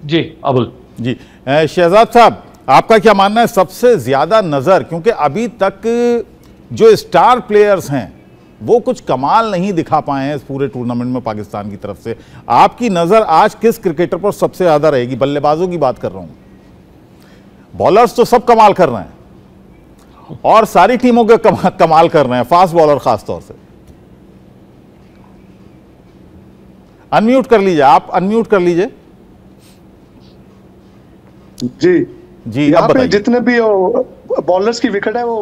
जी अबुल जी। शहजाद साहब, आपका क्या मानना है, सबसे ज्यादा नजर, क्योंकि अभी तक जो स्टार प्लेयर्स हैं वो कुछ कमाल नहीं दिखा पाए हैं इस पूरे टूर्नामेंट में पाकिस्तान की तरफ से, आपकी नजर आज किस क्रिकेटर पर सबसे ज्यादा रहेगी? बल्लेबाजों की बात कर रहा हूं। बॉलर्स तो सब कमाल कर रहे हैं और सारी टीमों के कमाल कर रहे हैं, फास्ट बॉलर खासतौर से। अनम्यूट कर लीजिए, आप अनम्यूट कर लीजिए। जी जी, यहाँ अब पे जितने भी बॉलर्स की विकेट है वो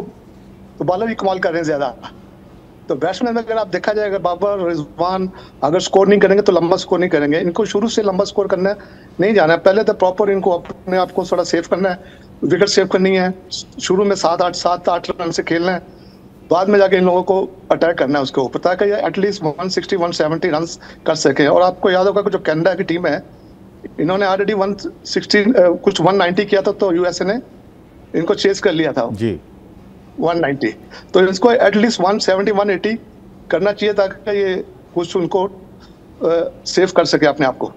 तो बॉलर ही कमाल कर रहे हैं ज्यादा। तो बैट्समैन में अगर आप देखा जाए, अगर बाबर रिजवान अगर स्कोर नहीं करेंगे तो लंबा स्कोर नहीं करेंगे। इनको शुरू से लंबा स्कोर करना नहीं जाना है, पहले तो प्रॉपर इनको अपने आप को थोड़ा सेव करना है, विकेट सेव करनी है। शुरू में 7-8 रन से खेलना है, बाद में जाके इन लोगों को अटैक करना है उसके ऊपर, ताकि एटलीस्ट 160-170 रन कर सके। और आपको याद होगा कि जो कनाडा की टीम है, इन्होंने ऑलरेडी 160 कुछ 190 किया था, तो यूएसए ने इनको चेस कर लिया था जी 190। तो इसको एटलीस्ट 170-180 करना चाहिए ताकि ये कुछ उनको सेव कर सके अपने आप को।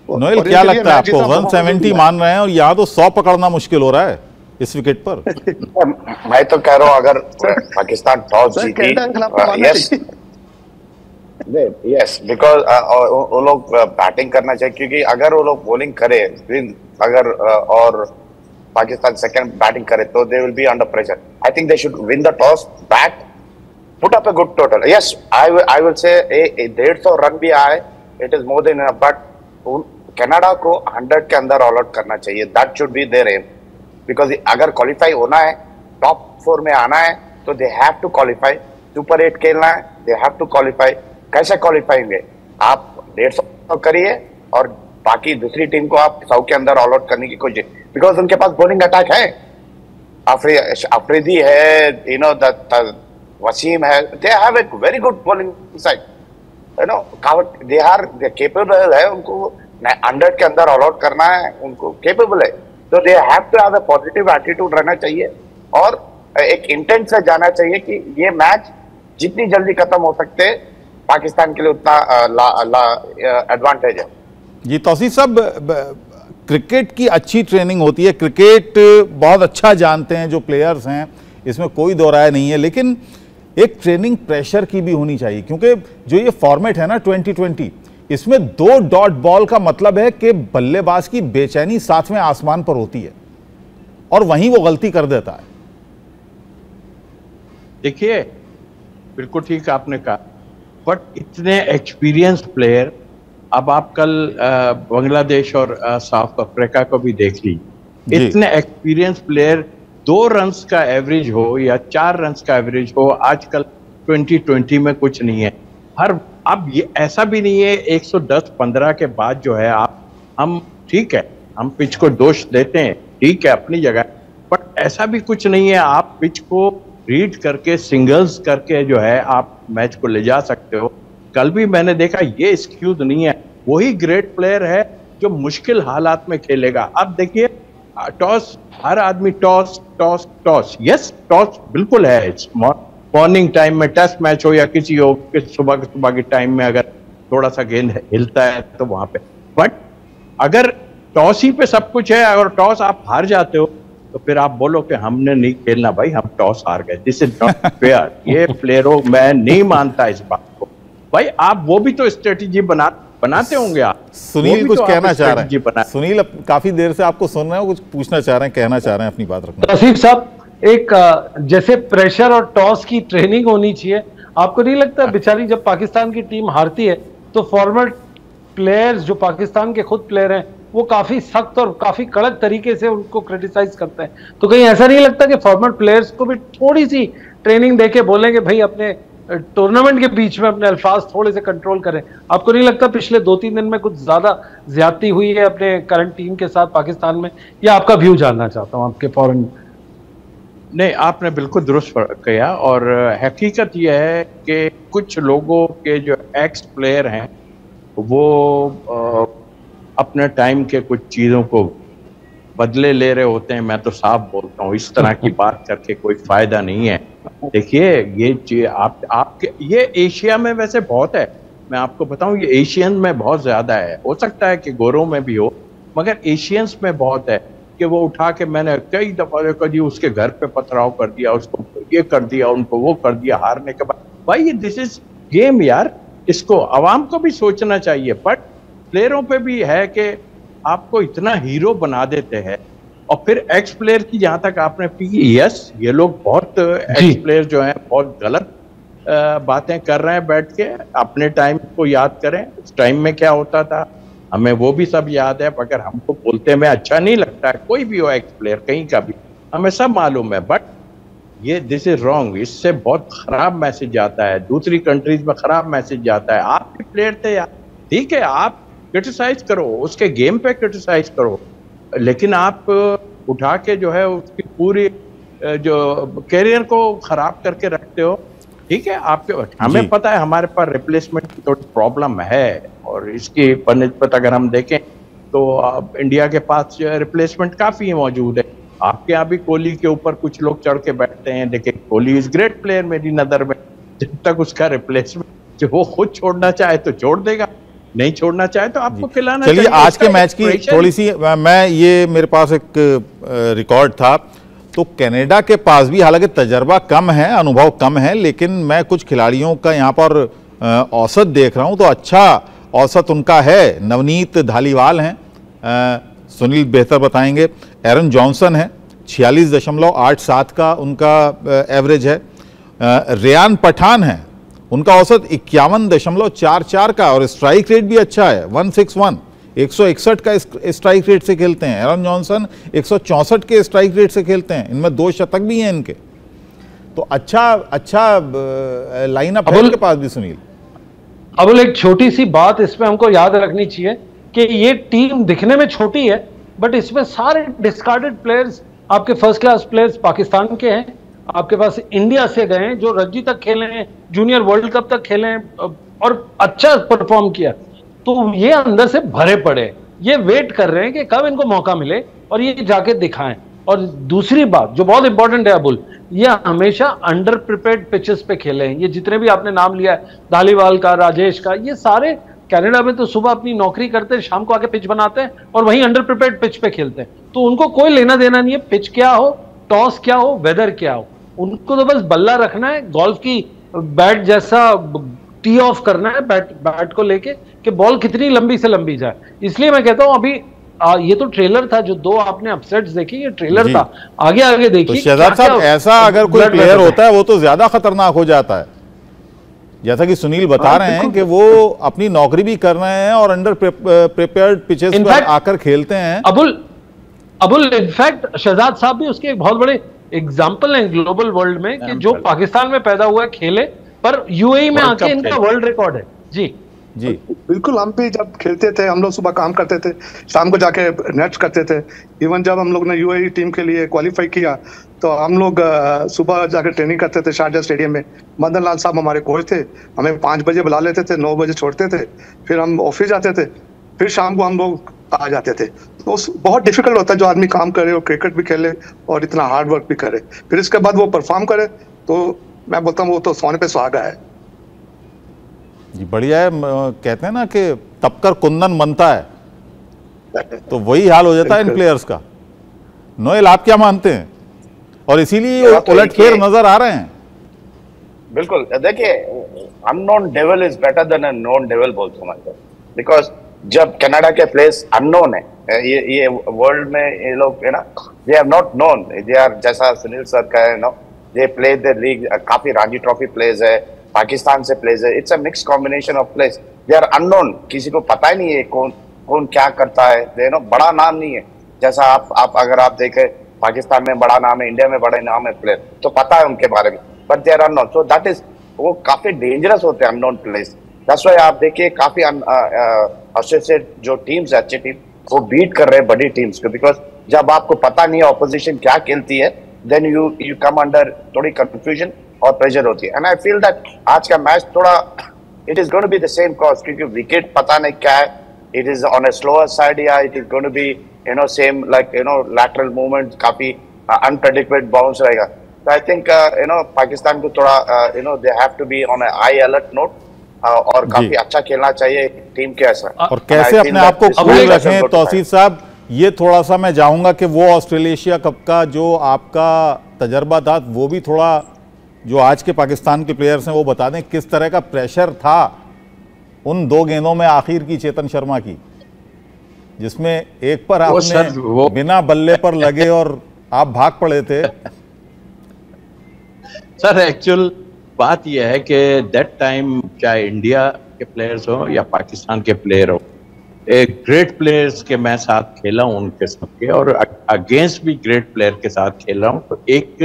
नोएल, क्या लगता है आपको? 170 मान रहे हैं और यहाँ तो 100 पकड़ना मुश्किल हो रहा है इस विकेट पर। मैं तो कह रहा हूँ अगर पाकिस्तान टॉस जीती, यस बिकॉज वो लोग बैटिंग करना चाहिए, क्योंकि अगर वो लोग बॉलिंग करे अगर और पाकिस्तान सेकंड बैटिंग करे तो they will be under pressure. I think they should win the toss, bat, put up a good total. Yes, I will say 150 run भी आए, it is more than enough, but Canada को 100 के अंदर all out करना चाहिए। That should be their aim, because अगर qualify होना है, टॉप 4 में आना है, तो they have to qualify. Super 8 खेलना है, दे हैव टू क्वालिफाई। कैसे क्वालिफाई होंगे? आप 150 करिए और बाकी दूसरी टीम को आप 100 के अंदर ऑल आउट करने की कोशिश, बिकॉज उनके पास बॉलिंग अटैक है, अफरीदी है, यू नो वसीम है, they have a very good bowling side, you know, they are capable है, उनको 100 के अंदर ऑल आउट करना है, उनको केपेबल है। तो they have to have a positive attitude रहना चाहिए और एक इंटेंट से जाना चाहिए कि ये मैच जितनी जल्दी खत्म हो सकते पाकिस्तान के लिए उतना एडवांटेज है। जी तौसीफ साहब, क्रिकेट की अच्छी ट्रेनिंग होती है, क्रिकेट बहुत अच्छा जानते हैं जो प्लेयर्स हैं, इसमें कोई दो राय नहीं है, लेकिन एक ट्रेनिंग प्रेशर की भी होनी चाहिए, क्योंकि जो ये फॉर्मेट है ना 2020, इसमें 2 डॉट बॉल का मतलब है कि बल्लेबाज की बेचैनी 7वें आसमान पर होती है और वहीं वो गलती कर देता है। देखिए, बिल्कुल ठीक आपने कहा, बट इतने एक्सपीरियंस प्लेयर, अब आप कल बांग्लादेश और साउथ अफ्रीका को भी देख लीजिए, इतने एक्सपीरियंस प्लेयर 2 रन्स का एवरेज हो या 4 रन्स का एवरेज हो, आजकल 2020 में कुछ नहीं है। अब ये ऐसा भी नहीं है 110-15 के बाद जो है हम ठीक है, हम पिच को दोष देते हैं, ठीक है अपनी जगह, बट ऐसा भी कुछ नहीं है। आप पिच को रीड करके, सिंगल्स करके जो है आप मैच को ले जा सकते हो। कल भी मैंने देखा, ये एक्सक्यूज नहीं है, वही ग्रेट प्लेयर है जो मुश्किल हालात में खेलेगा। अब देखिए, टॉस, हर आदमी toss toss toss, yes toss बिल्कुल है, मॉर्निंग टाइम में टेस्ट मैच हो या किसी हो, सुबह के टाइम में अगर थोड़ा सा गेंद हिलता है तो वहां पे, बट अगर टॉस ही पे सब कुछ है, अगर टॉस आप हार जाते हो तो फिर आप बोलो कि हमने नहीं खेलना भाई, हम टॉस हार गए, दिस इज नॉट फेयर। ये प्लेयरों, मैं नहीं मानता इस बात को भाई। आप वो भी तो स्ट्रेटेजी बनाते होंगे। आप सुनील कुछ कहना चाह रहे हैं? सुनील काफी देर से आपको सुन रहे हो, कुछ पूछना चाह रहे हैं, कहना चाह रहे हैं, अपनी बात रखना। तौसीफ साहब, एक जैसे प्रेशर और टॉस की ट्रेनिंग होनी चाहिए, आपको नहीं लगता बेचारी जब पाकिस्तान की टीम हारती है तो फॉर्मर प्लेयर्स जो पाकिस्तान के खुद प्लेयर हैं वो काफी सख्त और काफी कड़क तरीके से उनको क्रिटिसाइज करते हैं? तो कहीं ऐसा नहीं लगता कि फॉर्मर प्लेयर्स को भी थोड़ी सी ट्रेनिंग देके बोलेंगे भाई अपने टूर्नामेंट के बीच में अपने अल्फाज थोड़े से कंट्रोल करें? आपको नहीं लगता पिछले 2-3 दिन में कुछ ज्यादा ज्यादती हुई है अपने करंट टीम के साथ पाकिस्तान में? या आपका व्यू जानना चाहता हूं आपके फॉरेन। नहीं, आपने बिल्कुल दुरुस्त किया, और हकीकत यह है कि कुछ लोगों के जो एक्स प्लेयर हैं वो अपने टाइम के कुछ चीज़ों को बदले ले रहे होते हैं। मैं तो साफ बोलता हूँ, इस तरह की बात करके कोई फायदा नहीं है। देखिए, ये चीज आपके ये एशिया में वैसे बहुत है, मैं आपको बताऊं, ये एशियन में बहुत ज्यादा है, हो सकता है कि गोरों में भी हो, मगर एशियंस में बहुत है कि वो उठा के, मैंने कई दफा देखा जी, उसके घर पे पथराव कर दिया, उसको ये कर दिया, उनको वो कर दिया हारने के बाद। भाई दिस इज गेम यार, इसको आवाम को भी सोचना चाहिए। बट प्लेयरों पे भी है कि आपको इतना हीरो बना देते हैं। और फिर एक्स प्लेयर की जहां तक आपने की, यस ये लोग बहुत एक्स प्लेयर जो हैं बहुत गलत बातें कर रहे हैं बैठ के। अपने टाइम को याद करें, उस टाइम में क्या होता था, हमें वो भी सब याद है। मगर हमको बोलते में अच्छा नहीं लगता है, कोई भी हो एक्स प्लेयर कहीं का भी, हमें सब मालूम है। बट ये दिस इज रॉन्ग, इससे बहुत खराब मैसेज आता है, दूसरी कंट्रीज में खराब मैसेज जाता है। आप भी प्लेयर थे यार, ठीक है, आप क्रिटिसाइज करो, उसके गेम पे क्रिटिसाइज करो, लेकिन आप उठा के जो है उसकी पूरी जो कैरियर को खराब करके रखते हो। ठीक है, आपके हमें पता है हमारे पास रिप्लेसमेंट की थोड़ी प्रॉब्लम है, और इसकी बनिस्बत अगर हम देखें तो इंडिया के पास रिप्लेसमेंट काफी मौजूद है। आपके यहाँ भी कोहली के ऊपर कुछ लोग चढ़ के बैठते हैं, देखिए कोहली इज ग्रेट प्लेयर मेरी नजर में। जब तक उसका रिप्लेसमेंट जो वो खुद छोड़ना चाहे तो छोड़ देगा, नहीं छोड़ना चाहे तो आपको खिलाना। चलिए आज के मैच की थोड़ी सी, मैं ये मेरे पास एक रिकॉर्ड था, तो कनाडा के पास भी हालांकि तजर्बा कम है, अनुभव कम है, लेकिन मैं कुछ खिलाड़ियों का यहाँ पर औसत देख रहा हूँ तो अच्छा औसत उनका है। नवनीत धालीवाल हैं, सुनील बेहतर बताएंगे। एरन जॉनसन है, 46.87 का उनका एवरेज है। रेयान पठान है, उनका औसत 51.44 का, और स्ट्राइक रेट भी अच्छा है 161, 161 का स्ट्राइक रेट से खेलते हैं। एरन जॉनसन 164 के स्ट्राइक रेट से खेलते हैं, इनमें 2 शतक भी हैं इनके, तो अच्छा लाइनअप है इनके पास भी। सुनील, अब एक छोटी सी बात इसमें हमको याद रखनी चाहिए कि ये टीम दिखने में छोटी है, बट इसमें सारे डिस्कार्डेड प्लेयर्स आपके फर्स्ट क्लास प्लेयर्स पाकिस्तान के हैं। आपके पास इंडिया से गए हैं जो रणजी तक खेले हैं, जूनियर वर्ल्ड कप तक खेले हैं और अच्छा परफॉर्म किया। तो ये अंदर से भरे पड़े, ये वेट कर रहे हैं कि कब इनको मौका मिले और ये जाके दिखाएं। और दूसरी बात जो बहुत इंपॉर्टेंट है अबुल, ये हमेशा अंडर प्रिपेयर्ड पिचेस पे खेले हैं। ये जितने भी आपने नाम लिया है, धालीवाल का, राजेश का, ये सारे कनाडा में तो सुबह अपनी नौकरी करते हैं, शाम को आके पिच बनाते हैं और वहीं अंडर प्रिपेयर्ड पिच पे खेलते हैं। तो उनको कोई लेना देना नहीं है, पिच क्या हो, टॉस क्या हो, वेदर क्या हो, उनको तो बस बल्ला रखना है, गोल्फ की बैट जैसा टी ऑफ करना है बैट को लेके कि बॉल कितनी लंबी से लंबी जाए। इसलिए मैं कहता हूं अभी ये तो ट्रेलर था, जो 2 आपने अपसेट्स देखी, ये ट्रेलर था, आगे आगे देखिए। तो शहजाद साहब, ऐसा अगर कोई प्लेयर होता है वो तो ज्यादा खतरनाक हो जाता है, जैसा कि सुनील बता रहे हैं कि वो अपनी नौकरी भी कर रहे हैं और अंडर प्रिपेयर्ड पिचेस पर आकर खेलते हैं। अबुल इनफैक्ट शहजाद साहब भी उसके एक बहुत बड़े एग्जाम्पल हैं ग्लोबल वर्ल्ड में कि जो पाकिस्तान में पैदा हुआ है, खेले, पर यूएई में आके इनका वर्ल्ड रिकॉर्ड है। जी जी बिल्कुल, हम भी जब खेलते थे, हम लोग सुबह काम करते थे, शाम को जाके नेट्स करते थे। इवन जब हम लोग ने यूएई टीम के लिए क्वालिफाई किया तो हम लोग सुबह जाके ट्रेनिंग करते थे शारजा स्टेडियम में। मदन लाल साहब हमारे कोच थे, हमें 5 बजे बुला लेते थे, 9 बजे छोड़ते थे, फिर हम ऑफिस जाते थे, फिर शाम को हम लोग आ जाते थे। तो बहुत डिफिकल्ट होता है जो आदमी काम करे और क्रिकेट भी खेले और इतना हार्ड वर्क भी करे, फिर इसके बाद वो परफॉर्म करे, तो मैं बोलता हूँ वो तो सोने पे सुहागा है जी। बढ़िया है, कहते हैं ना कि तपकर कुंदन बनता है, तो वही हाल हो जाता है इन प्लेयर्स का। नोएल, आप क्या मानते हैं? और इसीलिए उलटफेर नजर आ रहे हैं। बिल्कुल, देखिए unknown devil is better than a known devil बोलता हूं, बिकॉज जब कनाडा के प्लेयर्स अननोन है, ये वर्ल्ड में ये लोग है ना, they are not known, they are जैसा सुनील सर का है no, they play the league, काफी रणजी ट्रॉफी प्लेयर्स है, पाकिस्तान से प्लेयर्स है, it's a mix combination of players, they are unknown, किसी को पता ही नहीं है कौन क्या करता है, दे नो बड़ा नाम नहीं है। जैसा आप अगर आप देखें पाकिस्तान में बड़ा नाम है, इंडिया में बड़ा नाम है प्लेयर, तो पता है उनके बारे में, but they are unknown, so that is, वो काफी डेंजरस होते हैं अननोन प्लेयर्स। दैट्स व्हाई आप देखिए काफी एसोसिएट जो टीम्स है, अच्छी टीम, वो बीट कर रहे हैं बड़ी टीम्स को, बिकॉज जब आपको पता नहीं है ऑपोजिशन क्या खेलती है, देन यू कम अंडर थोड़ी कंफ्यूजन और प्रेशर होती है। एंड आई फील दैट आज का मैच थोड़ा it is going to be the same cause, क्योंकि विकेट पता नहीं क्या है, it is on a slower side या it is going to be same like lateral movement, काफी अनप्रेडिक्टेड बाउंस रहेगा। तो आई थिंक पाकिस्तान को थोड़ा they have to be on a high alert note और काफी अच्छा खेलना चाहिए टीम के ऐसा। और कैसे अपने आप को कूल रखें तौसीफ साहब, ये थोड़ा सा मैं चाहूंगा कि वो ऑस्ट्रेलेशिया कप का जो आपका तजर्बा था वो भी थोड़ा जो आज के पाकिस्तान के प्लेयर्स हैं वो बता दें, किस तरह का प्रेशर था उन 2 गेंदों में आखिर की चेतन शर्मा की, जिसमें एक पर आपने बिना बल्ले पर लगे और आप भाग पड़े थे। सर एक्चुअल बात यह है कि दैट टाइम चाहे इंडिया के प्लेयर्स हो या पाकिस्तान के प्लेयर हो, एक ग्रेट प्लेयर्स के मैं साथ खेला हूं उनके सबके, और अगेंस्ट भी ग्रेट प्लेयर के साथ खेल रहा हूं, तो एक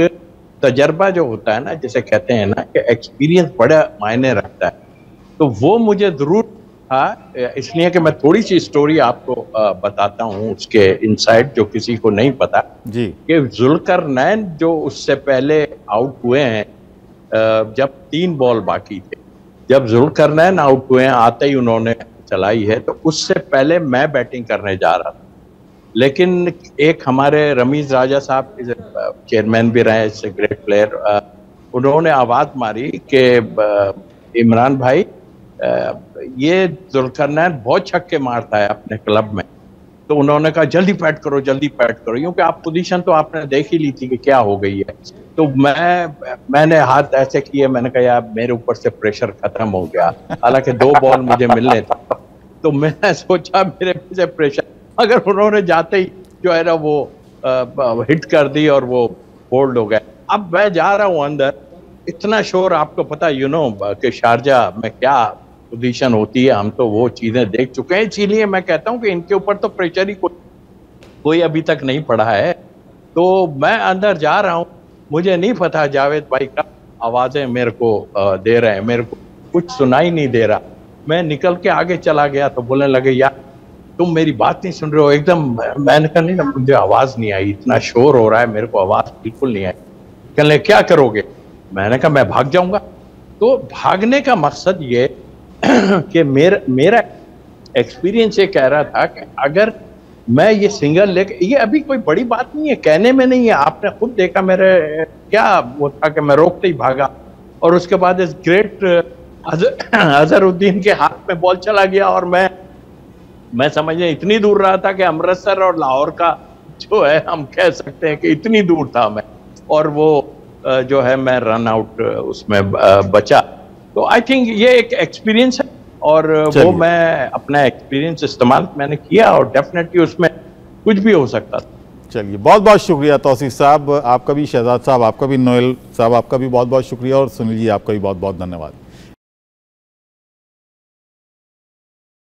तजर्बा जो होता है ना, जैसे कहते हैं ना कि एक्सपीरियंस बड़ा मायने रखता है, तो वो मुझे जरूर था। इसलिए कि मैं थोड़ी सी स्टोरी आपको बताता हूं उसके इनसाइड जो किसी को नहीं पता जी, कि जुल्करनैन जो उससे पहले आउट हुए हैं जब 3 बॉल बाकी थे, जब जुल्करनैन आउट हुए हैं आते ही उन्होंने चलाई है, तो उससे पहले मैं बैटिंग करने जा रहा था। लेकिन एक हमारे रमीज राजा साहब चेयरमैन भी रहे, इससे ग्रेट प्लेयर, उन्होंने आवाज मारी कि इमरान भाई ये जुल्करनैन बहुत छक्के मारता है अपने क्लब में, तो उन्होंने कहा जल्दी पैट करो, जल्दी पैट करो, क्योंकि आप पोजीशन तो आपने देख ही ली थी कि क्या हो गई है। तो मैंने हाथ ऐसे किए, मैंने कहा यार मेरे ऊपर से प्रेशर खत्म हो गया, हालांकि 2 बॉल मुझे मिलने थे, तो मैंने सोचा मेरे से प्रेशर, अगर उन्होंने जाते ही जो है ना वो हिट कर दी और वो बोल्ड हो गए। अब मैं जा रहा हूँ अंदर, इतना शोर, आपको पता कि शारजा में क्या पोजीशन होती है, हम तो वो चीजें देख चुके हैं, इसीलिए मैं कहता हूं कि इनके ऊपर तो प्रेशर ही कोई अभी तक नहीं पड़ा है। तो मैं अंदर जा रहा हूं, मुझे नहीं पता जावेद भाई का आवाजें मेरे को दे रहे हैं, मेरे को कुछ सुनाई नहीं दे रहा। मैं निकल के आगे चला गया तो बोलने लगे यार तुम मेरी बात नहीं सुन रहे हो एकदम। मैंने कहा नहीं ना, मुझे आवाज नहीं आई, इतना शोर हो रहा है, मेरे को आवाज बिल्कुल नहीं आई। कहने क्या करोगे? मैंने कहा मैं भाग जाऊंगा। तो भागने का मकसद ये कि मेरा एक्सपीरियंस ये कह रहा था कि अगर मैं ये सिंगल लेके, ये अभी कोई बड़ी बात नहीं है, कहने में नहीं है, आपने खुद देखा मेरे क्या वो था कि मैं रोकते ही भागा, और उसके बाद इस ग्रेट अजहरुद्दीन के हाथ में बॉल चला गया, और मैं समझे इतनी दूर रहा था कि अमृतसर और लाहौर का जो है हम कह सकते हैं कि इतनी दूर था मैं, और वो जो है मैं रन आउट उसमें बचा। तो आई थिंक ये एक एक्सपीरियंस है, और वो मैं अपना एक्सपीरियंस इस्तेमाल मैंने किया, और डेफिनेटली उसमें कुछ भी हो सकता था। चलिए बहुत बहुत शुक्रिया तौसीफ साहब, आपका भी, शहजाद साहब आपका भी, नोएल साहब आपका भी बहुत बहुत शुक्रिया, और सुनील जी आपका भी बहुत बहुत धन्यवाद।